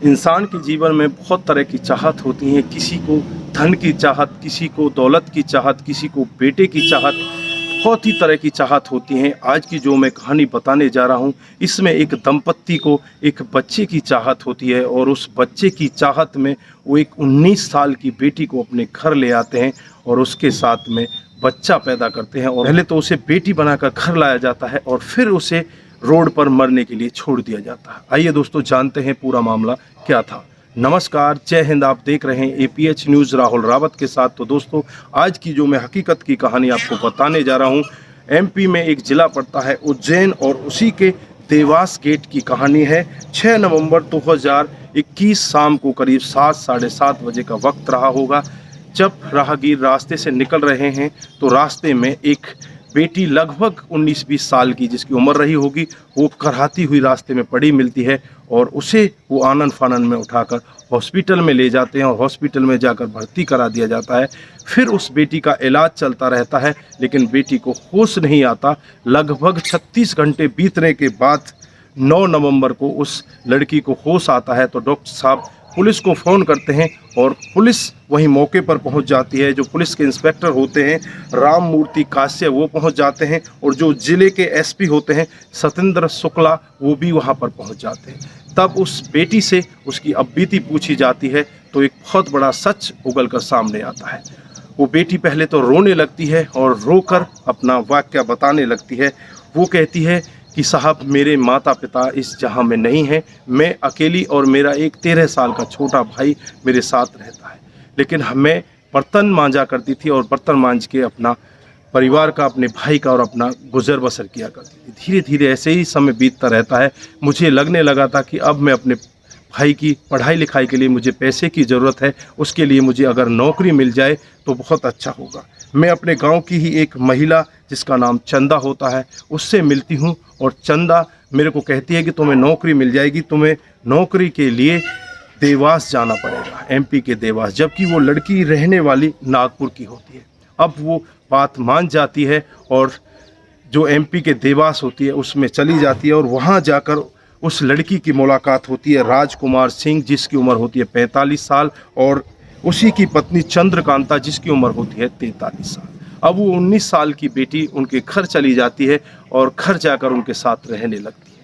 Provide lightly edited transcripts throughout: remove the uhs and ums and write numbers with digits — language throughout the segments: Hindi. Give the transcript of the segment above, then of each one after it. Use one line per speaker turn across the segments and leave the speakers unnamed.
इंसान के जीवन में बहुत तरह की चाहत होती हैं। किसी को धन की चाहत, किसी को दौलत की चाहत, किसी को बेटे की चाहत, बहुत ही तरह की चाहत होती हैं। आज की जो मैं कहानी बताने जा रहा हूँ, इसमें एक दंपत्ति को एक बच्चे की चाहत होती है और उस बच्चे की चाहत में वो एक 19 साल की बेटी को अपने घर ले आते हैं और उसके साथ में बच्चा पैदा करते हैं। और पहले तो उसे बेटी बनाकर घर लाया जाता है और फिर उसे रोड पर मरने के लिए छोड़ दिया जाता है। आइए दोस्तों, जानते हैं पूरा मामला क्या था। नमस्कार, जय हिंद। आप देख रहे हैं APH न्यूज़ राहुल रावत के साथ। तो दोस्तों, आज की जो मैं हकीकत की कहानी आपको बताने जा रहा हूं, MP में एक ज़िला पड़ता है उज्जैन और उसी के देवास गेट की कहानी है। 6 नवंबर 2021 शाम को करीब 7 साढ़े 7 बजे का वक्त रहा होगा। जब राहगीर रास्ते से निकल रहे हैं तो रास्ते में एक बेटी लगभग 19-20 साल की, जिसकी उम्र रही होगी, वो कराहती हुई रास्ते में पड़ी मिलती है और उसे वो आनन फानन में उठाकर हॉस्पिटल में ले जाते हैं और हॉस्पिटल में जाकर भर्ती करा दिया जाता है। फिर उस बेटी का इलाज चलता रहता है, लेकिन बेटी को होश नहीं आता। लगभग 36 घंटे बीतने के बाद 9 नवंबर को उस लड़की को होश आता है। तो डॉक्टर साहब पुलिस को फ़ोन करते हैं और पुलिस वहीं मौके पर पहुंच जाती है। जो पुलिस के इंस्पेक्टर होते हैं राम मूर्ति काश्यप, वो पहुंच जाते हैं और जो ज़िले के SP होते हैं सत्येंद्र शुक्ला, वो भी वहां पर पहुंच जाते हैं। तब उस बेटी से उसकी अब बीती पूछी जाती है तो एक बहुत बड़ा सच उगल कर सामने आता है। वो बेटी पहले तो रोने लगती है और रोकर अपना वाक़या बताने लगती है। वो कहती है कि साहब, मेरे माता पिता इस जहां में नहीं हैं, मैं अकेली और मेरा एक 13 साल का छोटा भाई मेरे साथ रहता है। लेकिन मैं बर्तन मांजा करती थी और बर्तन मांज के अपना परिवार का, अपने भाई का और अपना गुजर बसर किया करती थी। धीरे धीरे ऐसे ही समय बीतता रहता है। मुझे लगने लगा था कि अब मैं अपने भाई की पढ़ाई लिखाई के लिए मुझे पैसे की ज़रूरत है। उसके लिए मुझे अगर नौकरी मिल जाए तो बहुत अच्छा होगा। मैं अपने गांव की ही एक महिला, जिसका नाम चंदा होता है, उससे मिलती हूं और चंदा मेरे को कहती है कि तुम्हें नौकरी मिल जाएगी, तुम्हें नौकरी के लिए देवास जाना पड़ेगा, MP के देवास। जबकि वो लड़की रहने वाली नागपुर की होती है। अब वो बात मान जाती है और जो MP के देवास होती है उसमें चली जाती है और वहाँ जाकर उस लड़की की मुलाकात होती है राजकुमार सिंह, जिसकी उम्र होती है 45 साल, और उसी की पत्नी चंद्रकांता, जिसकी उम्र होती है 43 साल। अब वो 19 साल की बेटी उनके घर चली जाती है और घर जाकर उनके साथ रहने लगती है।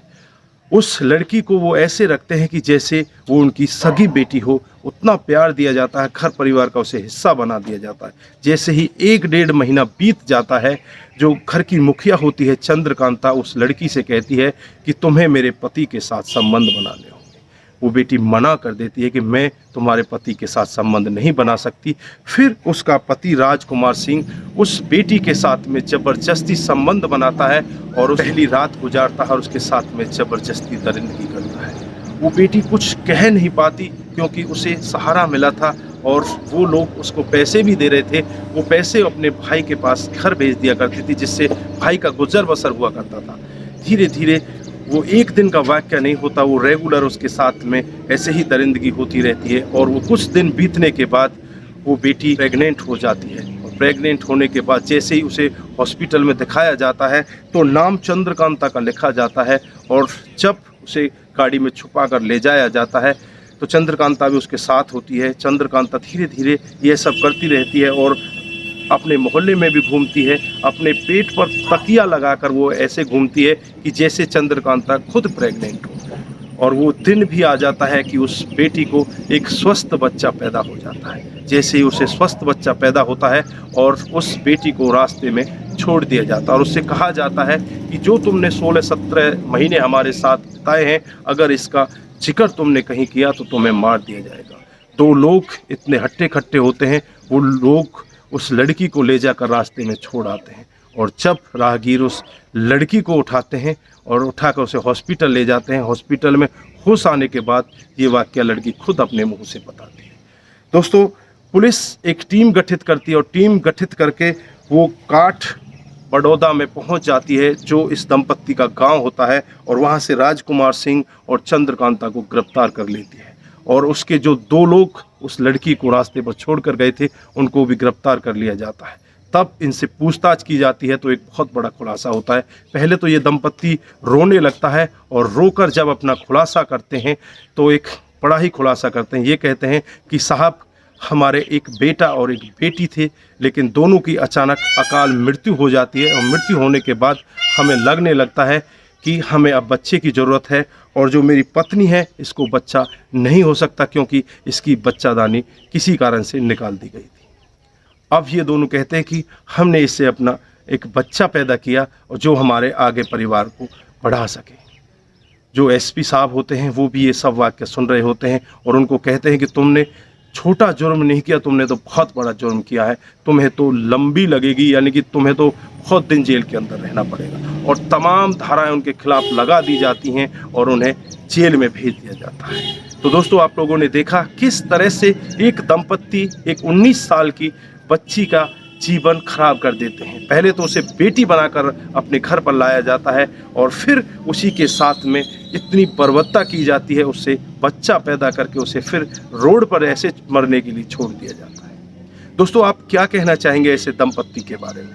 उस लड़की को वो ऐसे रखते हैं कि जैसे वो उनकी सगी बेटी हो, उतना प्यार दिया जाता है, घर परिवार का उसे हिस्सा बना दिया जाता है। जैसे ही 1-1.5 महीना बीत जाता है, जो घर की मुखिया होती है चंद्रकांता, उस लड़की से कहती है कि तुम्हें मेरे पति के साथ संबंध बनाने होंगे। वो बेटी मना कर देती है कि मैं तुम्हारे पति के साथ संबंध नहीं बना सकती। फिर उसका पति राजकुमार सिंह उस बेटी के साथ में ज़बरदस्ती संबंध बनाता है और पहली रात गुजारता है और उसके साथ में ज़बरदस्ती दरिंदगी करता है। वो बेटी कुछ कह नहीं पाती क्योंकि उसे सहारा मिला था और वो लोग उसको पैसे भी दे रहे थे। वो पैसे अपने भाई के पास घर भेज दिया करती थी, जिससे भाई का गुजर बसर हुआ करता था। धीरे धीरे वो एक दिन का वाक़या नहीं होता, वो रेगुलर उसके साथ में ऐसे ही दरिंदगी होती रहती है। और वो कुछ दिन बीतने के बाद वो बेटी प्रेग्नेंट हो जाती है और प्रेग्नेंट होने के बाद जैसे ही उसे हॉस्पिटल में दिखाया जाता है तो नाम चंद्रकांता का लिखा जाता है। और जब उसे गाड़ी में छुपा कर ले जाया जाता है तो चंद्रकांता भी उसके साथ होती है। चंद्रकांता धीरे धीरे ये सब करती रहती है और अपने मोहल्ले में भी घूमती है। अपने पेट पर तकिया लगाकर वो ऐसे घूमती है कि जैसे चंद्रकांता खुद प्रेग्नेंट हो। और वो दिन भी आ जाता है कि उस बेटी को एक स्वस्थ बच्चा पैदा हो जाता है। जैसे ही उसे स्वस्थ बच्चा पैदा होता है और उस बेटी को रास्ते में छोड़ दिया जाता है और उससे कहा जाता है कि जो तुमने 16-17 महीने हमारे साथ बिताए हैं, अगर इसका जिक्र तुमने कहीं किया तो तुम्हें मार दिया जाएगा। 2 लोग इतने हट्टे खट्टे होते हैं, वो लोग उस लड़की को ले जाकर रास्ते में छोड़ आते हैं। और जब राहगीर उस लड़की को उठाते हैं और उठाकर उसे हॉस्पिटल ले जाते हैं, हॉस्पिटल में होश आने के बाद ये वाक़या लड़की खुद अपने मुंह से बताती है। दोस्तों, पुलिस एक टीम गठित करती है और टीम गठित करके वो काठ बड़ौदा में पहुंच जाती है, जो इस दंपत्ति का गांव होता है, और वहां से राजकुमार सिंह और चंद्रकांता को गिरफ्तार कर लेती है। और उसके जो 2 लोग उस लड़की को रास्ते पर छोड़कर गए थे, उनको भी गिरफ्तार कर लिया जाता है। तब इनसे पूछताछ की जाती है तो एक बहुत बड़ा खुलासा होता है। पहले तो ये दंपत्ति रोने लगता है और रोकर जब अपना खुलासा करते हैं तो एक बड़ा ही खुलासा करते हैं। ये कहते हैं कि साहब, हमारे एक बेटा और एक बेटी थे, लेकिन दोनों की अचानक अकाल मृत्यु हो जाती है और मृत्यु होने के बाद हमें लगने लगता है कि हमें अब बच्चे की ज़रूरत है, और जो मेरी पत्नी है इसको बच्चा नहीं हो सकता क्योंकि इसकी बच्चादानी किसी कारण से निकाल दी गई थी। अब ये दोनों कहते हैं कि हमने इससे अपना एक बच्चा पैदा किया और जो हमारे आगे परिवार को बढ़ा सके। जो एसपी साहब होते हैं वो भी ये सब वाक्य सुन रहे होते हैं और उनको कहते हैं कि तुमने छोटा जुर्म नहीं किया, तुमने तो बहुत बड़ा जुर्म किया है, तुम्हें तो लंबी लगेगी, यानी कि तुम्हें तो बहुत दिन जेल के अंदर रहना पड़ेगा। और तमाम धाराएं उनके खिलाफ लगा दी जाती हैं और उन्हें जेल में भेज दिया जाता है। तो दोस्तों, आप लोगों ने देखा किस तरह से एक दंपत्ति एक 19 साल की बच्ची का जीवन खराब कर देते हैं। पहले तो उसे बेटी बनाकर अपने घर पर लाया जाता है और फिर उसी के साथ में इतनी बर्बरता की जाती है, उससे बच्चा पैदा करके उसे फिर रोड पर ऐसे मरने के लिए छोड़ दिया जाता है। दोस्तों, आप क्या कहना चाहेंगे ऐसे दंपत्ति के बारे में?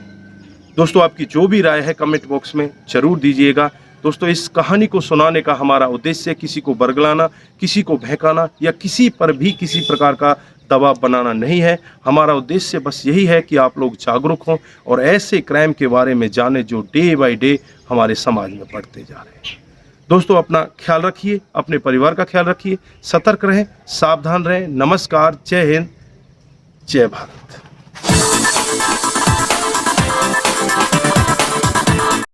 दोस्तों, आपकी जो भी राय है कमेंट बॉक्स में ज़रूर दीजिएगा। दोस्तों, इस कहानी को सुनाने का हमारा उद्देश्य किसी को बरगलाना, किसी को बहकाना या किसी पर भी किसी प्रकार का दबाव बनाना नहीं है। हमारा उद्देश्य बस यही है कि आप लोग जागरूक हों और ऐसे क्राइम के बारे में जानें जो डे बाय डे हमारे समाज में बढ़ते जा रहे हैं। दोस्तों, अपना ख्याल रखिए, अपने परिवार का ख्याल रखिए, सतर्क रहें, सावधान रहें। नमस्कार, जय हिंद, जय भारत।